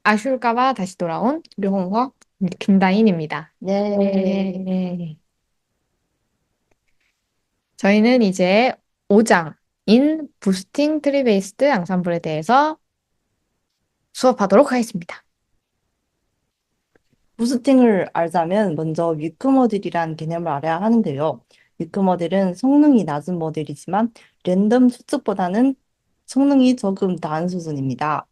아쉬울까봐 다시 돌아온 류홍석, 김다인입니다. 네. 네. 저희는 이제 5장인 부스팅 트리 베이스드 앙상블에 대해서 수업하도록 하겠습니다. 부스팅을 알자면 먼저 위크 모델이라는 개념을 알아야 하는데요. 위크 모델은 성능이 낮은 모델이지만 랜덤 추측보다는 성능이 조금 나은 수준입니다.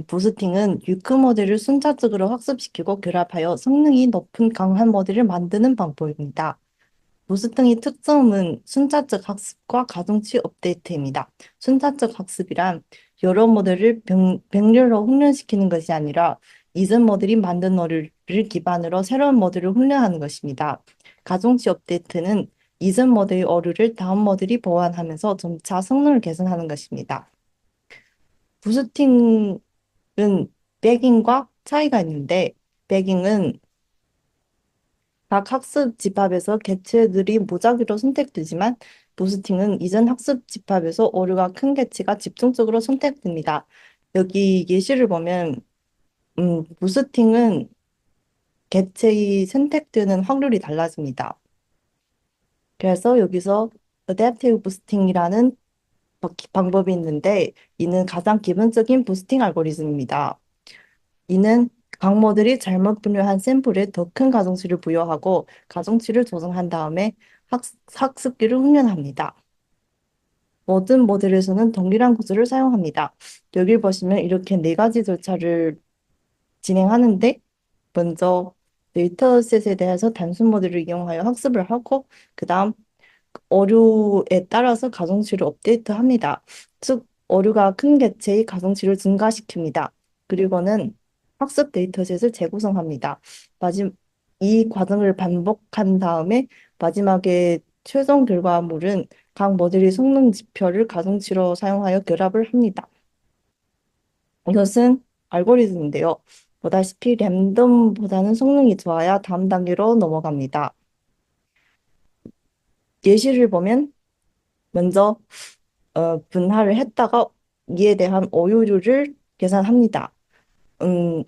부스팅은 위크 모델을 순차적으로 학습시키고 결합하여 성능이 높은 강한 모델을 만드는 방법입니다. 부스팅의 특성은 순차적 학습과 가중치 업데이트입니다. 순차적 학습이란 여러 모델을 병렬로 훈련시키는 것이 아니라 이전 모델이 만든 어류를 기반으로 새로운 모델을 훈련하는 것입니다. 가중치 업데이트는 이전 모델의 어류를 다음 모델이 보완하면서 점차 성능을 개선하는 것입니다. 부스팅은 백잉과 차이가 있는데, 백잉은 각 학습 집합에서 개체들이 무작위로 선택되지만 부스팅은 이전 학습 집합에서 오류가 큰 개체가 집중적으로 선택됩니다. 여기 예시를 보면 부스팅은 개체의 선택되는 확률이 달라집니다. 그래서 여기서 adaptive boosting이라는 방법이 있는데 이는 가장 기본적인 부스팅 알고리즘입니다. 이는 강모들이 잘못 분류한 샘플에 더 큰 가중치를 부여하고 가중치를 조정한 다음에 학습기를 훈련합니다. 모든 모델에서는 동일한 구조를 사용합니다. 여기 보시면 이렇게 네 가지 절차를 진행하는데 먼저 데이터셋에 대해서 단순 모델을 이용하여 학습을 하고 그 다음 오류에 따라서 가중치를 업데이트합니다. 즉, 오류가 큰 개체의 가중치를 증가시킵니다. 그리고는 학습 데이터셋을 재구성합니다. 마지, 이 과정을 반복한 다음에 마지막에 최종 결과물은 각 모델의 성능 지표를 가중치로 사용하여 결합을 합니다. 이것은 알고리즘인데요. 보다시피 랜덤보다는 성능이 좋아야 다음 단계로 넘어갑니다. 예시를 보면 먼저 분할을 했다가 이에 대한 어효율을 계산합니다.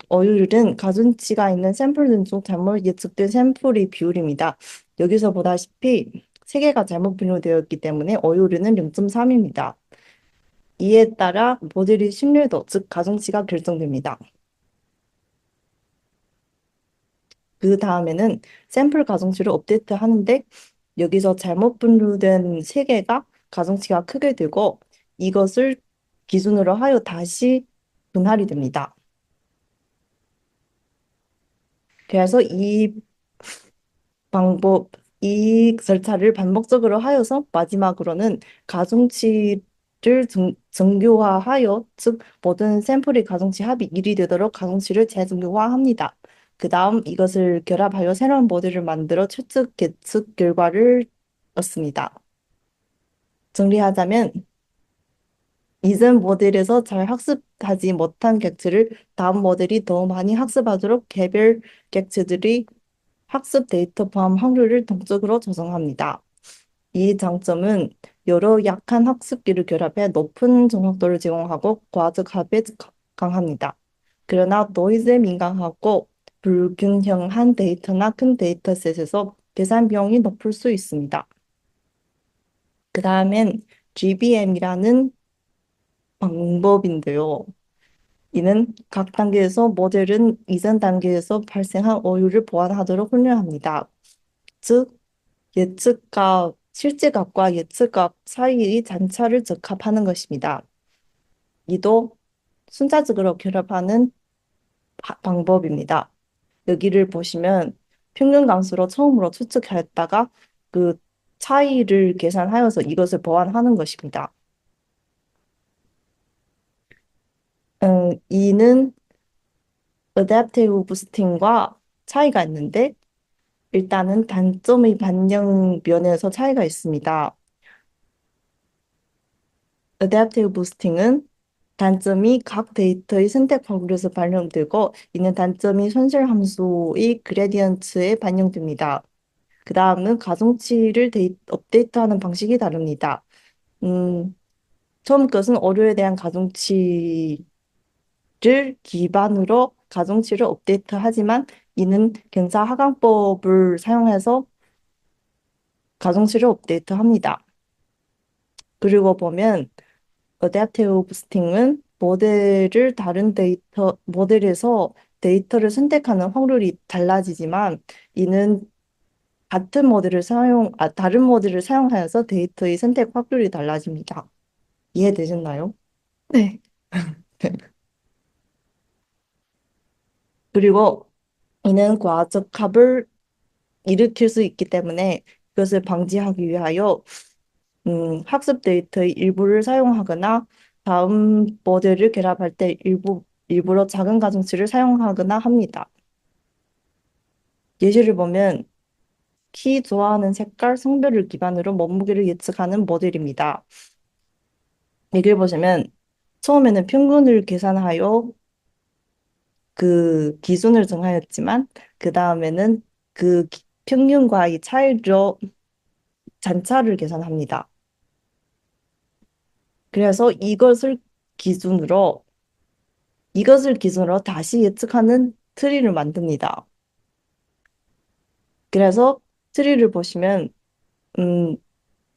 어효율은 가중치가 있는 샘플들 중 잘못 예측된 샘플의 비율입니다. 여기서 보다시피 세 개가 잘못 분류되었기 때문에 어효율은 0.3입니다. 이에 따라 모델의 신뢰도, 즉 가중치가 결정됩니다. 그 다음에는 샘플 가중치를 업데이트 하는데 여기서 잘못 분류된 세 개가 가중치가 크게 되고 이것을 기준으로 하여 다시 분할이 됩니다. 그래서 방법, 이 절차를 반복적으로 하여서 마지막으로는 가중치를 정교화하여 즉 모든 샘플의 가중치 합이 1이 되도록 가중치를 재정교화합니다. 그 다음 이것을 결합하여 새로운 모델을 만들어 추측, 계측 결과를 얻습니다. 정리하자면 이전 모델에서 잘 학습하지 못한 객체를 다음 모델이 더 많이 학습하도록 개별 객체들이 학습 데이터 포함 확률을 동적으로 조정합니다. 이 장점은 여러 약한 학습기를 결합해 높은 정확도를 제공하고 과학합에 강합니다. 그러나 노이즈에 민감하고 불균형한 데이터나 큰 데이터셋에서 계산 비용이 높을 수 있습니다. 그 다음엔 GBM이라는 방법인데요. 이는 각 단계에서 모델은 이전 단계에서 발생한 오류를 보완하도록 훈련합니다. 즉, 예측값, 실제값과 예측값 사이의 잔차를 적합하는 것입니다. 이도 순차적으로 결합하는 방법입니다. 여기를 보시면 평균 강수로 처음으로 추측했다가 그 차이를 계산하여서 이것을 보완하는 것입니다. 이는 어댑티브 부스팅과 차이가 있는데 일단은 단점의 반영 면에서 차이가 있습니다. 어댑티브 부스팅은 단점이 각 데이터의 선택 확률에서 반영되고 이는 단점이 손실 함수의 그레디언트에 반영됩니다. 그 다음은 가중치를 업데이트하는 방식이 다릅니다. 음, 처음 것은 오류에 대한 가중치입니다. 기반으로 가중치를 업데이트하지만 이는 견사 하강법을 사용해서 가중치를 업데이트합니다. 그리고 보면 어댑티브 부스팅은 모델에서 데이터를 선택하는 확률이 달라지지만 이는 다른 모델을 사용하여서 데이터의 선택 확률이 달라집니다. 이해되셨나요? 네. 그리고 이는 과적 합을 일으킬 수 있기 때문에 그것을 방지하기 위하여 학습 데이터의 일부를 사용하거나 다음 모델을 결합할 때 일부러 작은 가중치를 사용하거나 합니다. 예시를 보면 키 좋아하는 색깔, 성별을 기반으로 몸무게를 예측하는 모델입니다. 여기를 보시면 처음에는 평균을 계산하여 그 기준을 정하였지만 그 다음에는 평균과의 차이로 잔차를 계산합니다. 그래서 기준으로 이것을 기준으로 다시 예측하는 트리를 만듭니다. 그래서 트리를 보시면 음,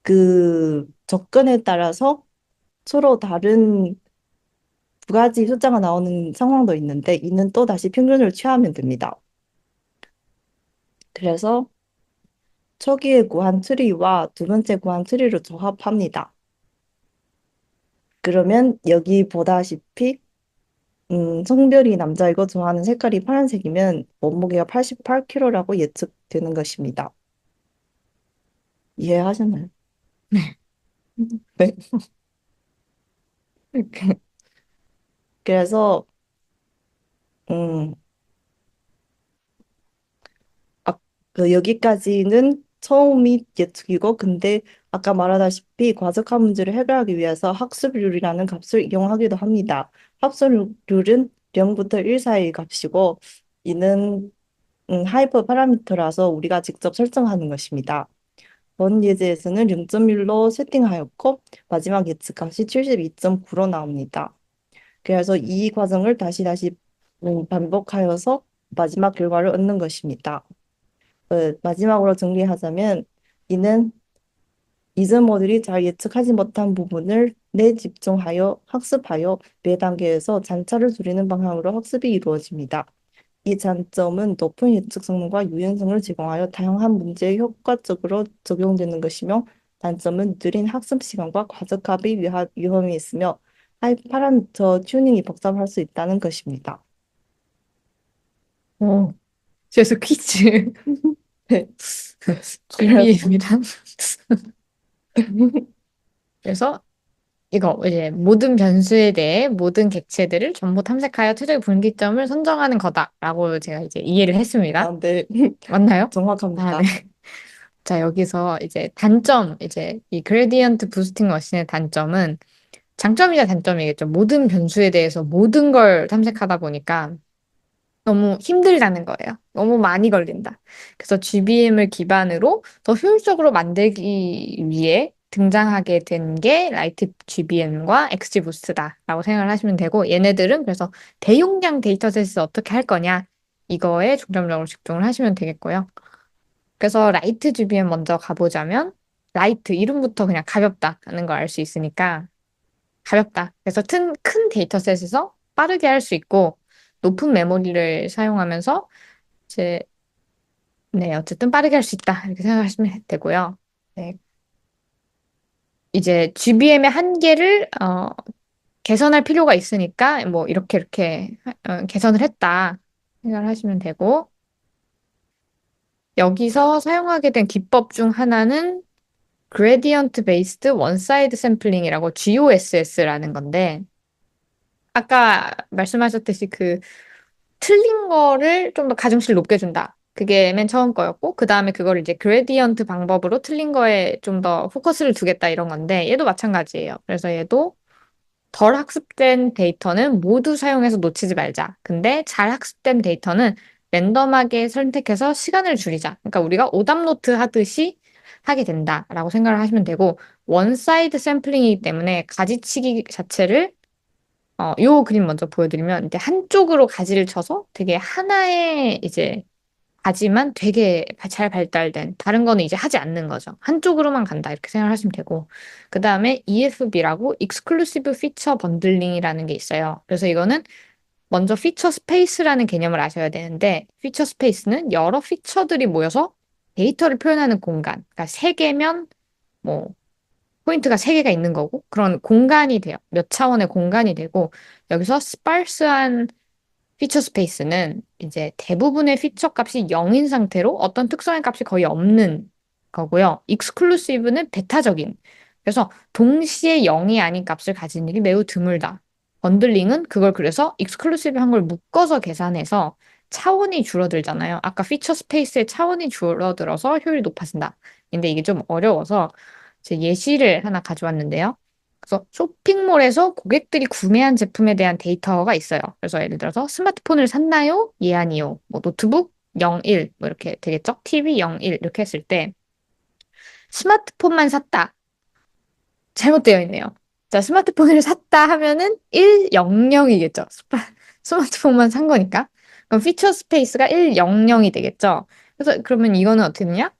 그 접근에 따라서 서로 다른 두 가지 숫자가 나오는 상황도 있는데 이는 또 다시 평균을 취하면 됩니다. 그래서 초기에 구한 트리와 두 번째 구한 트리를 조합합니다. 그러면 여기 보다시피 성별이 남자이고 좋아하는 색깔이 파란색이면 몸무게가 88kg라고 예측되는 것입니다. 이해하셨나요? 네. 네. 그래서 음, 아, 여기까지는 처음이 예측이고, 근데 아까 말하다시피 과적한 문제를 해결하기 위해서 학습률이라는 값을 이용하기도 합니다. 학습률은 0부터 1 사이의 값이고, 이는 하이퍼 파라미터라서 우리가 직접 설정하는 것입니다. 본 예제에서는 0.1로 세팅하였고, 마지막 예측값이 72.9로 나옵니다. 그래서 이 과정을 다시 반복하여서 마지막 결과를 얻는 것입니다. 마지막으로 정리하자면 이는 이즈모들이 잘 예측하지 못한 부분을 내집중하여 학습하여 매 단계에서 잔차를 줄이는 방향으로 학습이 이루어집니다. 이 장점은 높은 예측 성능과 유연성을 제공하여 다양한 문제에 효과적으로 적용되는 것이며 단점은 느린 학습 시간과 과적합의 위험이 있으며 하이 파라미터 튜닝이 복잡할 수 있다는 것입니다. 오, 그래서 퀴즈 네. 그래서 준비입니다. 그래서 이거 이제 모든 변수에 대해 모든 객체들을 전부 탐색하여 최적의 분기점을 선정하는 거다라고 제가 이제 이해를 했습니다. 아, 네. 맞나요? 아, 네. 정확합니다. 자, 여기서 이제 단점, 이제 이 그레디언트 부스팅 머신의 단점은 장점이자 단점이겠죠. 모든 변수에 대해서 모든 걸 탐색하다 보니까 너무 힘들다는 거예요. 너무 많이 걸린다. 그래서 GBM을 기반으로 더 효율적으로 만들기 위해 등장하게 된 게 라이트 GBM과 XGBoost다라고 생각을 하시면 되고 얘네들은 그래서 대용량 데이터셋을 어떻게 할 거냐 이거에 중점적으로 집중을 하시면 되겠고요. 그래서 라이트 GBM 먼저 가보자면 라이트 이름부터 그냥 가볍다는 걸 알 수 있으니까 가볍다. 그래서 큰 데이터셋에서 빠르게 할 수 있고 높은 메모리를 사용하면서 이제 네, 어쨌든 빠르게 할 수 있다. 이렇게 생각하시면 되고요. 네. 이제 GBM의 한계를 개선할 필요가 있으니까 뭐 이렇게 개선을 했다 생각을 하시면 되고 여기서 사용하게 된 기법 중 하나는 Gradient Based One-Side Sampling이라고 GOSS라는 건데 아까 말씀하셨듯이 그 틀린 거를 좀 더 가중치를 높게 준다. 그게 맨 처음 거였고, 그 다음에 그걸 이제 그레디언트 방법으로 틀린 거에 좀 더 포커스를 두겠다 이런 건데, 얘도 마찬가지예요. 그래서 얘도 덜 학습된 데이터는 모두 사용해서 놓치지 말자. 근데 잘 학습된 데이터는 랜덤하게 선택해서 시간을 줄이자. 그러니까 우리가 오답노트 하듯이 하게 된다라고 생각을 하시면 되고, 원사이드 샘플링이기 때문에 가지치기 자체를 요 그림 먼저 보여드리면 이제 한쪽으로 가지를 쳐서 되게 하나의 이제 가지만 되게 잘 발달된 다른 거는 이제 하지 않는 거죠. 한쪽으로만 간다 이렇게 생각하시면 되고 그 다음에 EFB라고 Exclusive Feature Bundling이라는 게 있어요. 그래서 이거는 먼저 피처 스페이스라는 개념을 아셔야 되는데 피처 스페이스는 여러 피처들이 모여서 데이터를 표현하는 공간. 그러니까 세 개면 뭐 포인트가 세 개가 있는 거고 그런 공간이 돼요. 몇 차원의 공간이 되고 여기서 스parse한 피처 스페이스는 이제 대부분의 피처 값이 0인 상태로 어떤 특성의 값이 거의 없는 거고요. 익스클루시브는 배타적인. 그래서 동시에 0이 아닌 값을 가진 일이 매우 드물다. 번들링은 그걸 그래서 익스클루시브 한 걸 묶어서 계산해서 차원이 줄어들잖아요. 아까 피처 스페이스의 차원이 줄어들어서 효율이 높아진다. 근데 이게 좀 어려워서 제 예시를 하나 가져왔는데요. 그래서 쇼핑몰에서 고객들이 구매한 제품에 대한 데이터가 있어요. 그래서 예를 들어서 스마트폰을 샀나요? 예, 아니요. 뭐 노트북 0, 1, 뭐 이렇게 되겠죠? TV 0, 1 이렇게 했을 때 스마트폰만 샀다. 잘못되어 있네요. 자, 스마트폰을 샀다 하면은 1, 0, 0이겠죠. 스마트폰만 산 거니까. 그럼 피처 스페이스가 1, 0, 0이 되겠죠. 그래서 그러면 이거는 어떻게 되냐?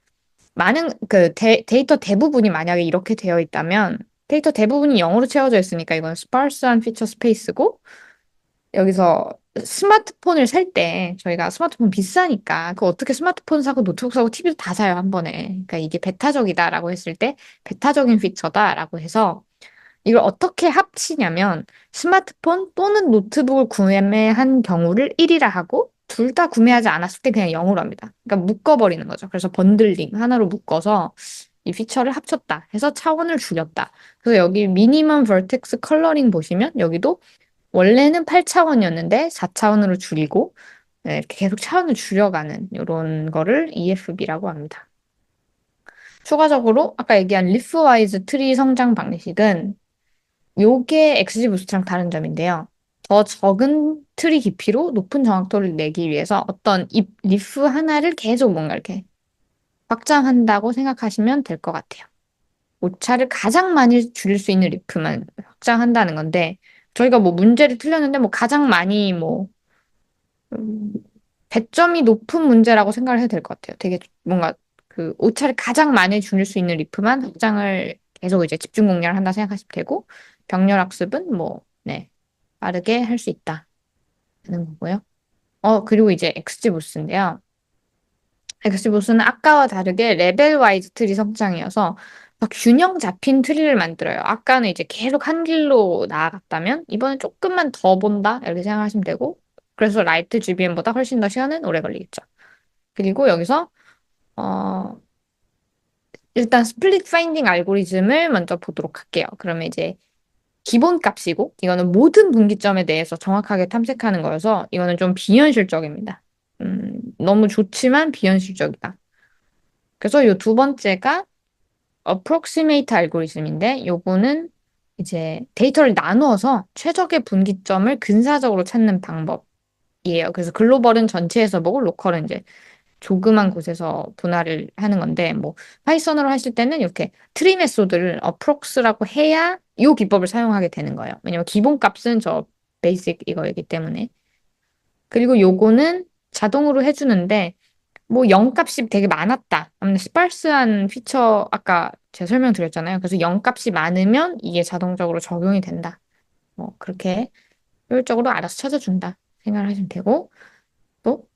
많은 그 데이터 대부분이 만약에 이렇게 되어 있다면 데이터 대부분이 0으로 채워져 있으니까 이건 스파르스한 피처 스페이스고 여기서 스마트폰을 살 때 저희가 스마트폰 비싸니까 그 어떻게 스마트폰 사고 노트북 사고 TV도 다 사요 한 번에. 그러니까 이게 배타적이다라고 했을 때 배타적인 피처다라고 해서 이걸 어떻게 합치냐면 스마트폰 또는 노트북을 구매한 경우를 1이라 하고 둘 다 구매하지 않았을 때 그냥 0으로 합니다. 그러니까 묶어버리는 거죠. 그래서 번들링 하나로 묶어서 이 피처를 합쳤다 해서 차원을 줄였다. 그래서 여기 미니멈 버텍스 컬러링 보시면 여기도 원래는 8차원이었는데 4차원으로 줄이고 네, 이렇게 계속 차원을 줄여가는 이런 거를 EFB라고 합니다. 추가적으로 아까 얘기한 리프와이즈 트리 성장 방식은 요게 XG 부스트랑 다른 점인데요. 더 적은 트리 깊이로 높은 정확도를 내기 위해서 어떤 잎, 리프 하나를 계속 뭔가 이렇게 확장한다고 생각하시면 될 것 같아요. 오차를 가장 많이 줄일 수 있는 리프만 확장한다는 건데, 저희가 뭐 문제를 틀렸는데, 뭐 가장 많이 뭐, 음, 배점이 높은 문제라고 생각을 해도 될 것 같아요. 되게 뭔가 그 오차를 가장 많이 줄일 수 있는 리프만 확장을 계속 이제 집중 공략을 한다 생각하시면 되고, 병렬 학습은 뭐, 네, 빠르게 할 수 있다. 하는 거고요. 그리고 이제 엑스지부스인데요. 엑스지부스는 아까와 다르게 레벨 와이즈 트리 성장이어서 막 균형 잡힌 트리를 만들어요. 아까는 이제 계속 한 길로 나아갔다면 이번엔 조금만 더 본다 이렇게 생각하시면 되고 그래서 라이트 GBM보다 훨씬 더 시간은 오래 걸리겠죠. 그리고 여기서 어, 일단 스플릿 파인딩 알고리즘을 먼저 보도록 할게요. 그러면 이제 기본 값이고 이거는 모든 분기점에 대해서 정확하게 탐색하는 거여서 이거는 좀 비현실적입니다. 너무 좋지만 비현실적이다. 그래서 이 두 번째가 approximate 알고리즘인데 요거는 이제 데이터를 나누어서 최적의 분기점을 근사적으로 찾는 방법이에요. 그래서 글로벌은 전체에서 보고 로컬은 이제 조그만 곳에서 분할을 하는 건데 뭐 파이썬으로 하실 때는 이렇게 트리 메소드를 approx라고 해야 이 기법을 사용하게 되는 거예요. 왜냐면 기본 값은 저 베이직 이거이기 때문에. 그리고 요거는 자동으로 해주는데 뭐 0값이 되게 많았다. 아무튼 스parse한 피처 아까 제가 설명드렸잖아요. 그래서 0값이 많으면 이게 자동적으로 적용이 된다. 뭐 그렇게 효율적으로 알아서 찾아준다 생각을 하시면 되고 또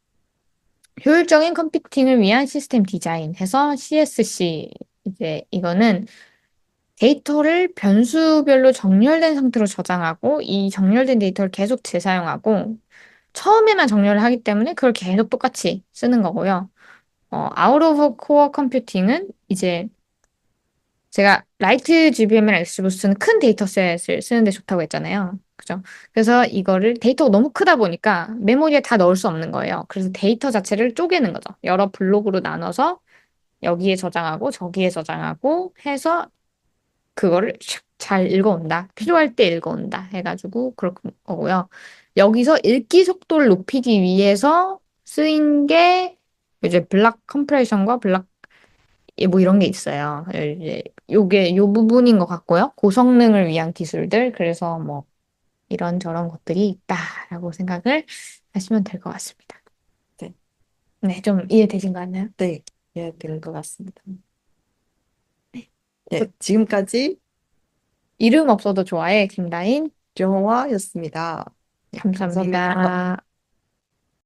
효율적인 컴퓨팅을 위한 시스템 디자인 해서 CSC 이제 이거는 데이터를 변수별로 정렬된 상태로 저장하고 이 정렬된 데이터를 계속 재사용하고 처음에만 정렬을 하기 때문에 그걸 계속 똑같이 쓰는 거고요. 아웃 오브 코어 컴퓨팅은 이제 제가 라이트 GBM이랑 엑스지부스는 큰 데이터셋을 쓰는데 좋다고 했잖아요. 그죠? 그래서 이거를 데이터가 너무 크다 보니까 메모리에 다 넣을 수 없는 거예요. 그래서 데이터 자체를 쪼개는 거죠. 여러 블록으로 나눠서 여기에 저장하고 저기에 저장하고 해서 그거를 잘 읽어온다. 필요할 때 읽어온다. 해가지고 그럴 거고요. 여기서 읽기 속도를 높이기 위해서 쓰인 게 이제 블락 컴프레션과 블락 뭐 이런 게 있어요. 이제 요게 요 부분인 것 같고요. 고성능을 위한 기술들. 그래서 뭐 이런저런 것들이 있다라고 생각을 하시면 될 것 같습니다. 네, 네, 좀 이해되신 것 같나요? 네, 이해된 것 같습니다. 네. 네, 지금까지 이름 없어도 좋아해, 김다인. 정화였습니다. 네, 감사합니다. 감사합니다.